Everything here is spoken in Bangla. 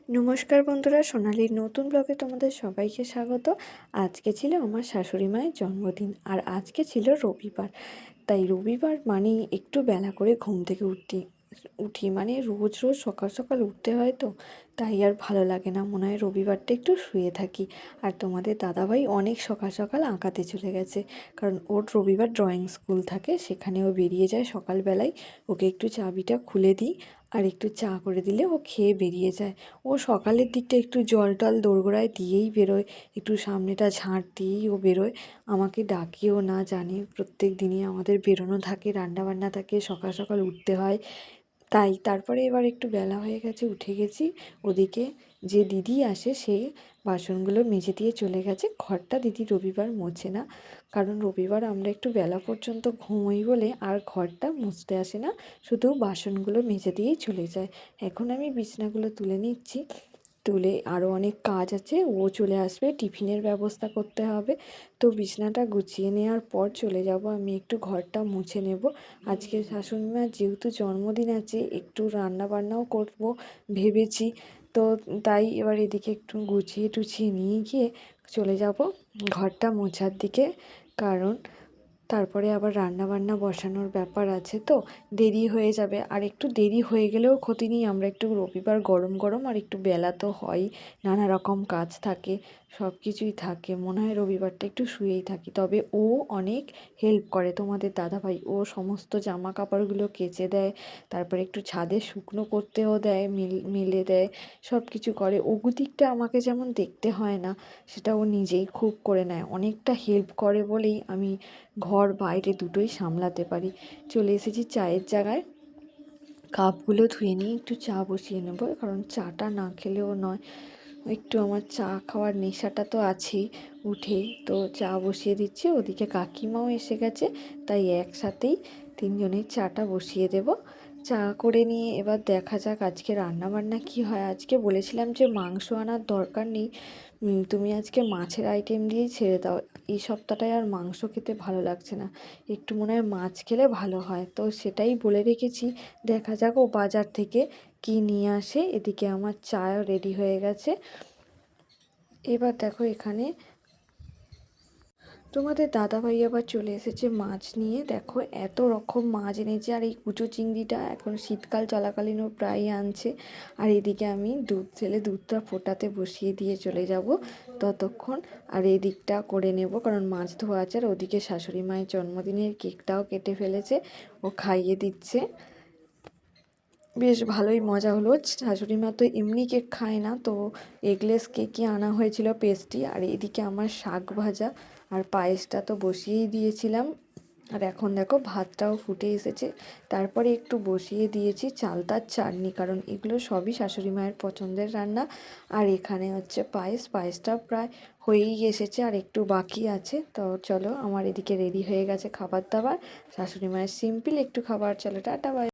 নমস্কার বন্ধুরা, সোনালীর নতুন ব্লগে তোমাদের সবাইকে স্বাগত। আজকে ছিল আমার শাশুড়ি মায়ের জন্মদিন, আর আজকে ছিল রবিবার। তাই রবিবার মানে একটু বেলা করে ঘুম থেকে উঠি মানে রোজ রোজ সকাল সকাল উঠতে হয়, তো তাই আর ভালো লাগে না। মনে হয় রবিবারটা একটু শুয়ে থাকি। আর তোমাদের দাদাভাই অনেক সকাল সকাল আঁকাতে চলে গেছে, কারণ ওর রবিবার ড্রয়িং স্কুল থাকে, সেখানে ও বেরিয়ে যায় সকালবেলায়। ওকে একটু চাবিটা খুলে দিই, আর একটু চা করে দিলে ও খেয়ে বেরিয়ে যায়। ও সকালের দিকটা একটু জল টল দোরগোড়ায় দিয়েই বেরোয়, একটু সামনেটা ঝাঁট দিয়েই ও বেরোয়। আমাকে ডাকেও না, জানে প্রত্যেক দিনই আমাদের বেরোনো থাকে, রান্নাবান্না থাকে, সকাল সকাল উঠতে হয়। তাই তারপরে এবার একটু বেলা হয়ে গেছে, উঠে গেছি। ওদিকে যে দিদি আসে সে বাসনগুলো মেজে দিয়ে চলে গেছে। ঘরটা দিদি রবিবার মোছে না, কারণ রবিবার আমরা একটু বেলা পর্যন্ত ঘুমোই বলে আর ঘরটা মুছতে আসে না, শুধু বাসনগুলো মেজে দিয়েই চলে যায়। এখন আমি বিছনাগুলো তুলে নিচ্ছি, তুলে আরও অনেক কাজ আছে, ও চলে আসবে, টিফিনের ব্যবস্থা করতে হবে। তো বিছনাটা গুছিয়ে নেওয়ার পর চলে যাব, আমি একটু ঘরটা মুছে নেব। আজকে শাশুড়ি মার যেহেতু জন্মদিন আছে, একটু রান্না বান্নাও করব ভেবেছি। তো তাই এবার এদিকে একটু গুছিয়ে টুছিয়ে নিয়ে গিয়ে চলে যাব ঘরটা মোছার দিকে, কারণ তারপরে আবার রান্না বান্না বসানোর ব্যাপার আছে, তো দেরি হয়ে যাবে। আর একটু দেরি হয়ে গেলেও ক্ষতি নেই, আমরা একটু রবিবার গরম গরম আর একটু বেলা তো হয়, নানা রকম কাজ থাকে, সব কিছুই থাকে। মনে হয় রবিবারটা একটু শুয়েই থাকি। তবে ও অনেক হেল্প করে তোমাদের দাদাভাই, ও সমস্ত জামা কাপড়গুলো কেচে দেয়, তারপরে একটু ছাদে শুকনো করতেও দেয়, মেলে দেয়, সব কিছু করে। ওগুদিকটা আমাকে যেমন দেখতে হয় না, সেটা ও নিজেই খুব করে নেয়। অনেকটা হেল্প করে বলেই আমি ঘর বাইরে দুটোই সামলাতে পারি। চলে এসেছি চায়ের জায়গায়, কাপগুলো ধুয়ে নিয়ে একটু চা বসিয়ে নেব, কারণ চাটা না খেলেও নয়। একটু আমার চা খাওয়ার নেশাটা তো আছেই উঠেই, তো চা বসিয়ে দিচ্ছি। ওদিকে কাকিমাও এসে গেছে, তাই একসাথেই তিনজনের চাটা বসিয়ে দেব। চা করে নিয়ে এবার দেখা যাক আজকে রান্না বান্না কী হয়। আজকে বলেছিলাম যে মাংস আনার দরকার নেই, তুমি আজকে মাছের আইটেম দিয়েই ছেড়ে দাও। এই সপ্তাহটায় আর মাংস খেতে ভালো লাগছে না, একটু মনে হয় মাছ খেলে ভালো হয়, তো সেটাই বলে রেখেছি। দেখা যাক ও বাজার থেকে কি নিয়ে আসে। এদিকে আমার চাও রেডি হয়ে গেছে। এবার দেখো এখানে তোমাদের দাদাভাই আবার চলে এসেছে মাছ নিয়ে। দেখো এত রকম মাছ এনেছে, আর এই কুচো চিংড়িটা এখন শীতকাল চলাকালীনও প্রায় আনছে। আর এদিকে আমি দুধ ছেলে দুধটা ফোটাতে বসিয়ে দিয়ে চলে যাব ততক্ষণ, আর এই দিকটা করে নেব, কারণ মাছ ধোয়া আছে। আর ওদিকে শাশুড়ি মায়ের জন্মদিনের কেকটাও কেটে ফেলেছে, ও খাইয়ে দিচ্ছে। বেশ ভালোই মজা হলো। শাশুড়ি মা তো এমনি কেক খায় না, তো এগলেস কেকই আনা হয়েছিল পেস্ট্রি। আর এদিকে আমার শাক ভাজা আর পায়েসটা তো বসিয়েই দিয়েছিলাম। আর এখন দেখো ভাতটাও ফুটে এসেছে, তারপরে একটু বসিয়ে দিয়েছি চালতার চাটনি, কারণ এগুলো সবই শাশুড়ি মায়ের পছন্দের রান্না। আর এখানে হচ্ছে পায়েসটা প্রায় হয়েই এসেছে, আর একটু বাকি আছে। তো চলো, আমার এদিকে রেডি হয়ে গেছে খাবার দাবার। শাশুড়ি মায়ের সিম্পল একটু খাবার। চলো, টাটা বাই।